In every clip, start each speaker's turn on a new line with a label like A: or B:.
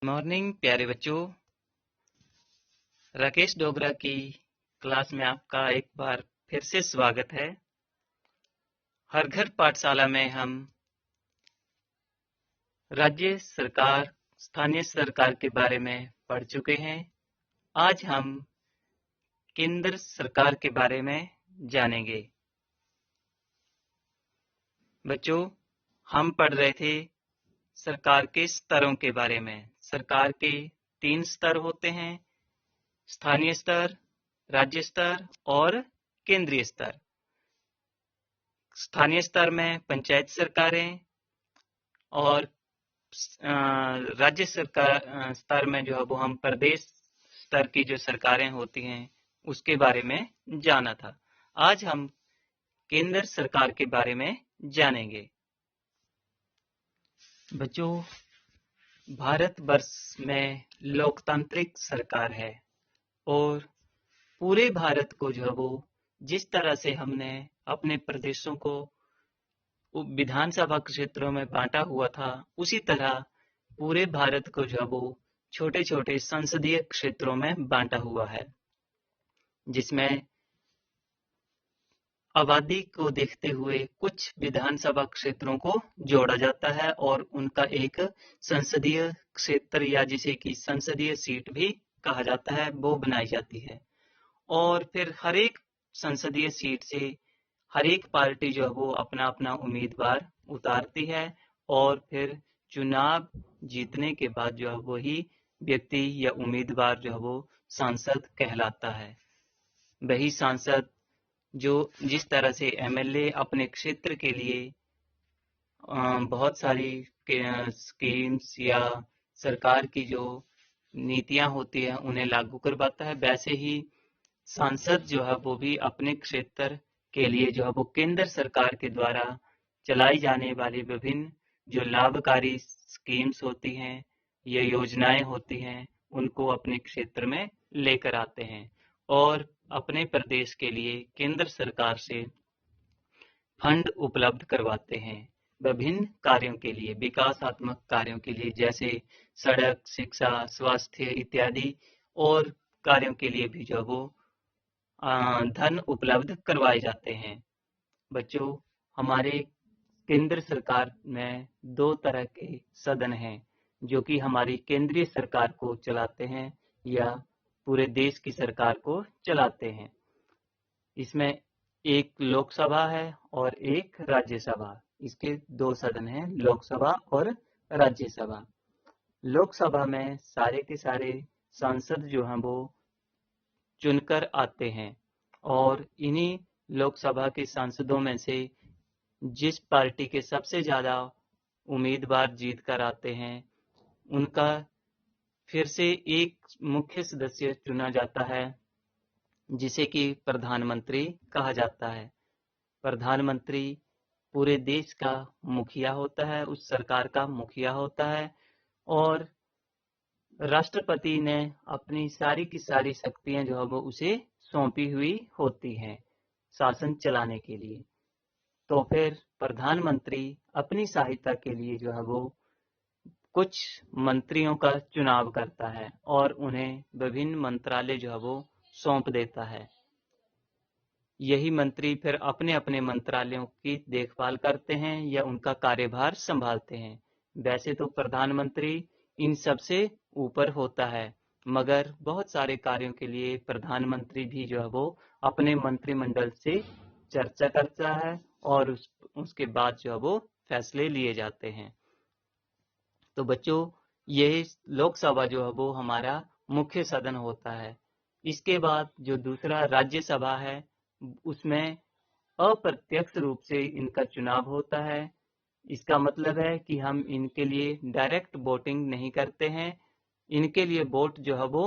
A: Morning प्यारे बच्चों। राकेश डोगरा की क्लास में आपका एक बार फिर से स्वागत है। हर घर पाठशाला में हम राज्य सरकार, स्थानीय सरकार के बारे में पढ़ चुके हैं। आज हम केंद्र सरकार के बारे में जानेंगे। बच्चों, हम पढ़ रहे थे सरकार के स्तरों के बारे में। सरकार के 3 स्तर होते हैं: स्थानीय स्तर, राज्य स्तर और केंद्रीय स्तर। स्थानीय स्तर में पंचायत सरकारें और राज्य सरकार स्तर में जो है वो हम प्रदेश स्तर की जो सरकारें होती हैं उसके बारे में जाना था। आज हम केंद्र सरकार के बारे में जानेंगे। बच्चों, भारतवर्ष में लोकतांत्रिक सरकार है और पूरे भारत को जो है वो जिस तरह से हमने अपने प्रदेशों को विधानसभा क्षेत्रों में बांटा हुआ था, उसी तरह पूरे भारत को जो है वो छोटे छोटे संसदीय क्षेत्रों में बांटा हुआ है, जिसमें आबादी को देखते हुए कुछ विधानसभा क्षेत्रों को जोड़ा जाता है और उनका एक संसदीय क्षेत्र या जिसे कि संसदीय सीट भी कहा जाता है वो बनाई जाती है। और फिर हर एक संसदीय सीट से हर एक पार्टी जो है वो अपना अपना उम्मीदवार उतारती है और फिर चुनाव जीतने के बाद जो है वही व्यक्ति या उम्मीदवार जो है वो सांसद कहलाता है। वही सांसद जो जिस तरह से एमएलए अपने क्षेत्र के लिए बहुत सारी स्कीम्स या सरकार की जो नीतियां होती है उन्हें लागू करवाता है, वैसे ही सांसद जो है वो भी अपने क्षेत्र के लिए जो है वो केंद्र सरकार के द्वारा चलाई जाने वाली विभिन्न जो लाभकारी स्कीम्स होती हैं या योजनाएं होती हैं उनको अपने क्षेत्र में लेकर आते हैं और अपने प्रदेश के लिए केंद्र सरकार से फंड उपलब्ध करवाते हैं विभिन्न कार्यों के लिए, विकासात्मक कार्यों के लिए, जैसे सड़क, शिक्षा, स्वास्थ्य इत्यादि और कार्यों के लिए भी जो वो धन उपलब्ध करवाए जाते हैं। बच्चों, हमारे केंद्र सरकार में 2 तरह के सदन हैं जो कि हमारी केंद्रीय सरकार को चलाते हैं या पूरे देश की सरकार को चलाते हैं। इसमें एक लोकसभा है और एक राज्यसभा। इसके 2 सदन हैं, लोकसभा और राज्यसभा। लोकसभा में सारे के सारे सांसद जो हैं वो चुनकर आते हैं और इन्हीं लोकसभा के सांसदों में से जिस पार्टी के सबसे ज्यादा उम्मीदवार जीत कर आते हैं उनका फिर से एक मुख्य सदस्य चुना जाता है जिसे कि प्रधानमंत्री कहा जाता है। प्रधानमंत्री पूरे देश का मुखिया होता है, उस सरकार का मुखिया होता है और राष्ट्रपति ने अपनी सारी की सारी शक्तियां जो है वो उसे सौंपी हुई होती हैं शासन चलाने के लिए। तो फिर प्रधानमंत्री अपनी सहायता के लिए जो है वो कुछ मंत्रियों का चुनाव करता है और उन्हें विभिन्न मंत्रालय जो है वो सौंप देता है। यही मंत्री फिर अपने अपने मंत्रालयों की देखभाल करते हैं या उनका कार्यभार संभालते हैं। वैसे तो प्रधानमंत्री इन सब से ऊपर होता है, मगर बहुत सारे कार्यों के लिए प्रधानमंत्री भी जो है वो अपने मंत्रिमंडल से चर्चा करता है और उसके बाद जो है वो फैसले लिए जाते हैं। तो बच्चों, ये लोकसभा जो है वो हमारा मुख्य सदन होता है। इसके बाद जो दूसरा राज्यसभा है उसमें अप्रत्यक्ष रूप से इनका चुनाव होता है। इसका मतलब है कि हम इनके लिए डायरेक्ट वोटिंग नहीं करते हैं। इनके लिए वोट जो है वो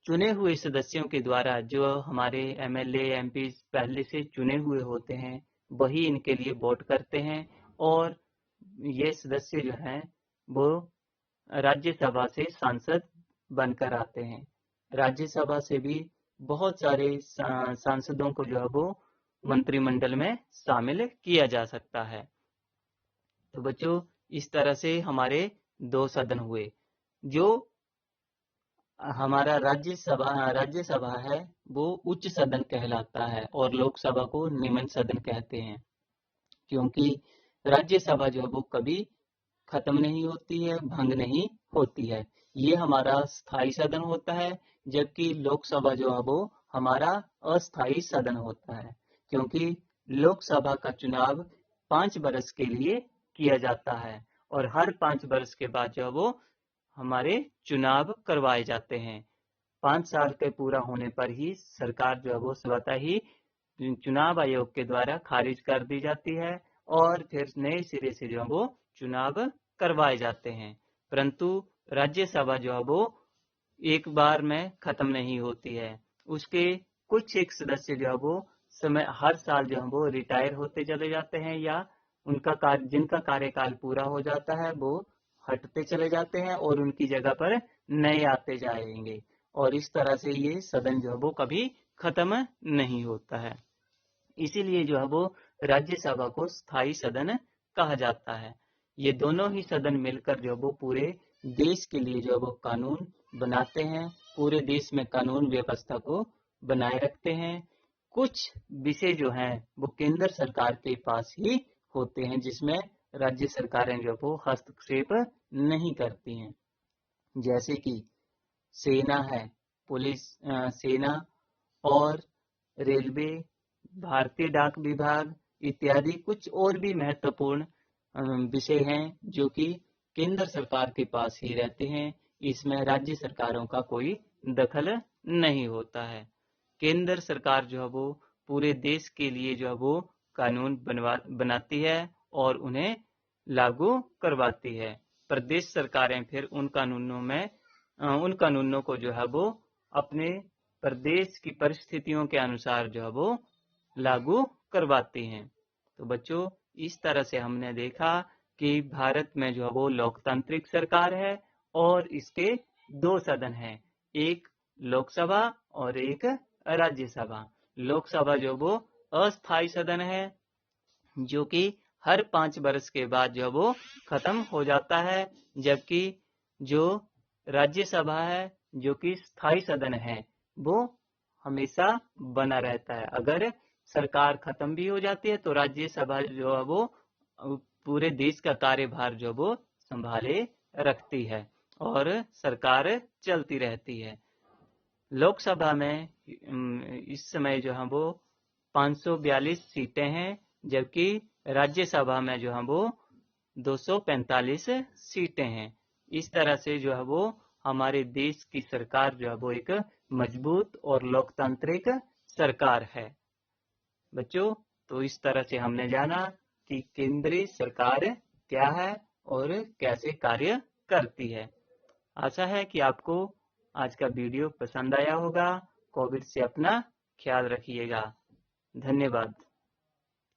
A: चुने हुए सदस्यों के द्वारा, जो हमारे एमएलए एमपी पहले से चुने हुए होते हैं, वही इनके लिए वोट करते हैं और ये सदस्य जो हैं वो राज्यसभा से सांसद बनकर आते हैं। राज्यसभा से भी बहुत सारे सांसदों को जो है वो मंत्रिमंडल में शामिल किया जा सकता है। तो बच्चों, इस तरह से हमारे 2 सदन हुए, जो हमारा राज्यसभा है वो उच्च सदन कहलाता है और लोकसभा को निम्न सदन कहते हैं, क्योंकि राज्यसभा जो है वो कभी खत्म नहीं होती है, भंग नहीं होती है। ये हमारा स्थायी सदन होता है, जबकि लोकसभा जो है वो हमारा अस्थायी सदन होता है, क्योंकि लोकसभा का चुनाव 5 वर्ष के लिए किया जाता है और हर 5 वर्ष के बाद जो है वो हमारे चुनाव करवाए जाते हैं। 5 साल के पूरा होने पर ही सरकार जो है वो स्वतः ही चुनाव आयोग के द्वारा खारिज कर दी जाती है और फिर नए सिरे से जो है वो चुनाव करवाए जाते हैं। परंतु राज्यसभा जो है वो एक बार में खत्म नहीं होती है। उसके कुछ एक सदस्य जो है वो हर साल जो है वो रिटायर होते चले जाते हैं या जिनका कार्यकाल पूरा हो जाता है वो हटते चले जाते हैं और उनकी जगह पर नए आते जाएंगे और इस तरह से ये सदन जो है वो कभी खत्म नहीं होता है। इसीलिए जो है वो राज्यसभा को स्थायी सदन कहा जाता है। ये दोनों ही सदन मिलकर जो वो पूरे देश के लिए जो वो कानून बनाते हैं, पूरे देश में कानून व्यवस्था को बनाए रखते हैं। कुछ विषय जो हैं वो केंद्र सरकार के पास ही होते हैं, जिसमें राज्य सरकारें जो वो हस्तक्षेप नहीं करती हैं, जैसे कि सेना है, पुलिस, सेना और रेलवे, भारतीय डाक विभाग इत्यादि कुछ और भी महत्वपूर्ण विषय हैं जो कि केंद्र सरकार के पास ही रहते हैं। इसमें राज्य सरकारों का कोई दखल नहीं होता है। केंद्र सरकार जो है वो पूरे देश के लिए जो है वो कानून बनाती है और उन्हें लागू करवाती है। प्रदेश सरकारें फिर उन कानूनों को जो है वो अपने प्रदेश की परिस्थितियों के अनुसार जो है वो लागू करवाती हैं। तो बच्चों, इस तरह से हमने देखा कि भारत में जो है वो लोकतांत्रिक सरकार है और इसके 2 सदन हैं, एक लोकसभा और एक राज्यसभा। लोकसभा जो वो अस्थायी सदन है, जो कि हर 5 वर्ष के बाद जो वो खत्म हो जाता है, जबकि जो राज्यसभा है जो कि स्थायी सदन है वो हमेशा बना रहता है। अगर सरकार खत्म भी हो जाती है तो राज्यसभा जो है वो पूरे देश का कार्यभार जो वो संभाले रखती है और सरकार चलती रहती है। लोकसभा में इस समय जो है वो 542 सीटें हैं, जबकि राज्यसभा में जो है वो 245 सीटें हैं। इस तरह से जो है वो हमारे देश की सरकार जो है वो एक मजबूत और लोकतांत्रिक सरकार है। बच्चों, तो इस तरह से हमने जाना कि केंद्रीय सरकार क्या है और कैसे कार्य करती है। आशा है कि आपको आज का वीडियो पसंद आया होगा। कोविड से अपना ख्याल रखिएगा। धन्यवाद।